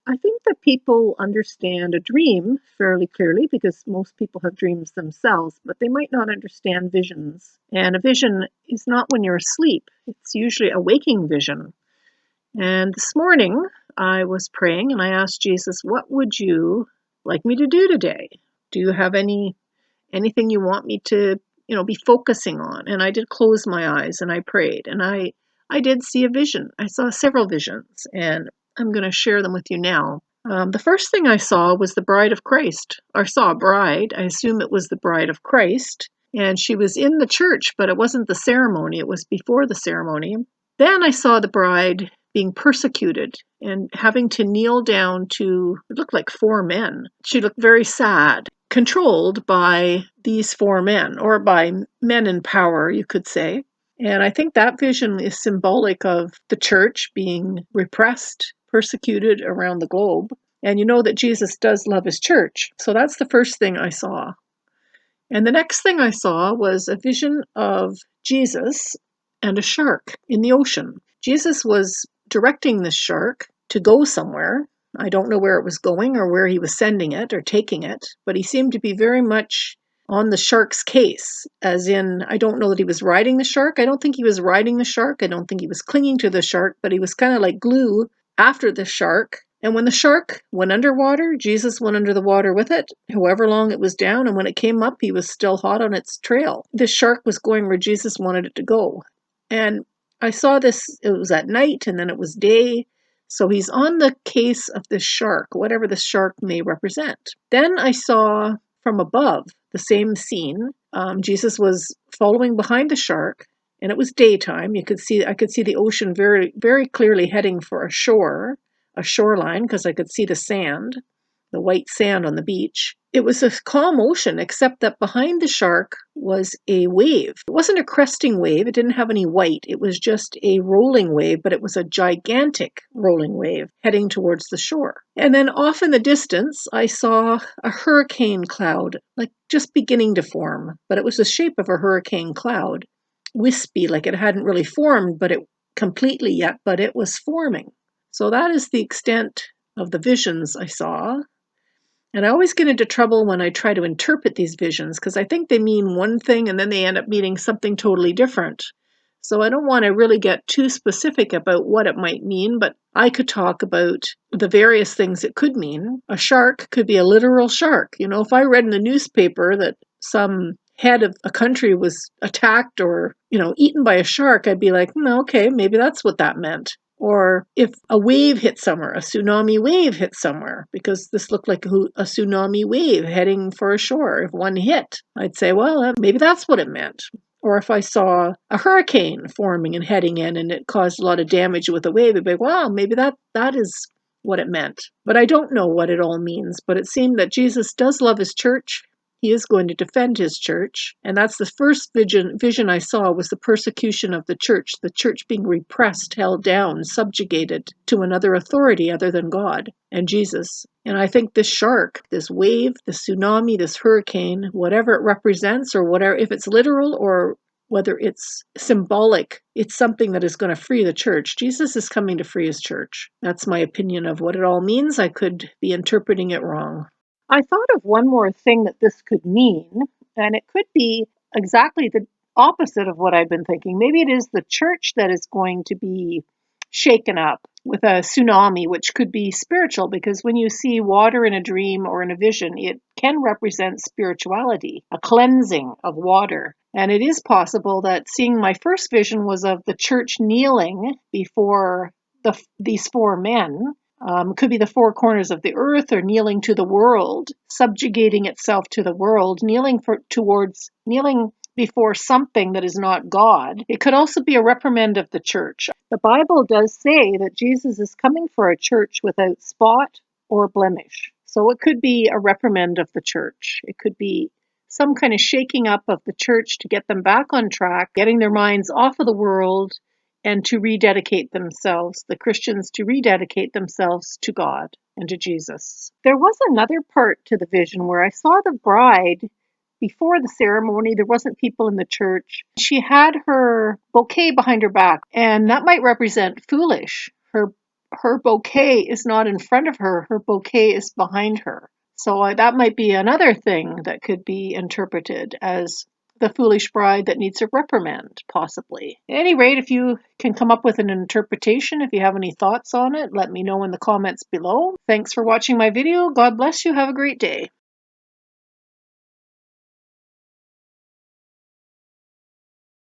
I think that people understand a dream fairly clearly because most people have dreams themselves, but they might not understand visions. And a vision is not when you're asleep, it's usually a waking vision. And this morning I was praying and I asked Jesus, what would you like me to do today? Do you have anything you want me to, be focusing on? And I did close my eyes and I prayed and I did see a vision. I saw several visions and I'm going to share them with you now. The first thing I saw was the bride of Christ. I saw a bride. I assume it was the bride of Christ. And she was in the church, but it wasn't the ceremony. It was before the ceremony. Then I saw the bride being persecuted and having to kneel down to, it looked like four men. She looked very sad, controlled by these four men, or by men in power, you could say. And I think that vision is symbolic of the church being repressed, persecuted around the globe. And you know that Jesus does love his church. So that's the first thing I saw. And the next thing I saw was a vision of Jesus and a shark in the ocean. Jesus was directing this shark to go somewhere. I don't know where it was going or where he was sending it or taking it, but he seemed to be very much on the shark's case, as in, I don't know that he was riding the shark. I don't think he was riding the shark. I don't think he was clinging to the shark, but he was kind of like glue after the shark. And when the shark went underwater, Jesus went under the water with it, however long it was down. And when it came up, he was still hot on its trail. This shark was going where Jesus wanted it to go. And I saw this, it was at night and then it was day. So he's on the case of this shark, whatever the shark may represent. Then I saw from above the same scene. Jesus was following behind the shark, and it was daytime. I could see the ocean very, very clearly heading for a shoreline, because I could see the sand, the white sand on the beach. It was a calm ocean, except that behind the shark was a wave. It wasn't a cresting wave. It didn't have any white. It was just a rolling wave, but it was a gigantic rolling wave heading towards the shore. And then off in the distance, I saw a hurricane cloud, like just beginning to form, but it was the shape of a hurricane cloud. Wispy, like it hadn't really formed, but it completely yet, but it was forming. So that is the extent of the visions I saw. And I always get into trouble when I try to interpret these visions because I think they mean one thing and then they end up meaning something totally different. So I don't want to really get too specific about what it might mean, but I could talk about the various things it could mean. A shark could be a literal shark. If I read in the newspaper that some head of a country was attacked or, eaten by a shark, I'd be like, okay, maybe that's what that meant. Or if a wave hit somewhere, a tsunami wave hit somewhere, because this looked like a tsunami wave heading for a shore. If one hit, I'd say, well, maybe that's what it meant. Or if I saw a hurricane forming and heading in and it caused a lot of damage with a wave, I'd be like, well, maybe that is what it meant. But I don't know what it all means. But it seemed that Jesus does love his church. He is going to defend his church. And that's the first vision I saw, was the persecution of the church being repressed, held down, subjugated to another authority other than God and Jesus. And I think this shark, this wave, this tsunami, this hurricane, whatever it represents, or whatever, if it's literal or whether it's symbolic, it's something that is going to free the church. Jesus is coming to free his church. That's my opinion of what it all means. I could be interpreting it wrong. I thought of one more thing that this could mean, and it could be exactly the opposite of what I've been thinking. Maybe it is the church that is going to be shaken up with a tsunami, which could be spiritual, because when you see water in a dream or in a vision, it can represent spirituality, a cleansing of water. And it is possible that seeing my first vision was of the church kneeling before these four men. Could be the four corners of the earth, or kneeling to the world, subjugating itself to the world, kneeling before something that is not God. It could also be a reprimand of the church. The Bible does say that Jesus is coming for a church without spot or blemish. So it could be a reprimand of the church. It could be some kind of shaking up of the church to get them back on track, getting their minds off of the world, and to rededicate themselves, the Christians to rededicate themselves to God and to Jesus. There was another part to the vision where I saw the bride before the ceremony. There wasn't people in the church. She had her bouquet behind her back, and that might represent foolish. Her her bouquet is not in front of her, her bouquet is behind her. So that might be another thing that could be interpreted as the foolish bride that needs a reprimand, possibly. At any rate, if you can come up with an interpretation, if you have any thoughts on it, let me know in the comments below. Thanks for watching my video. God bless you. Have a great day.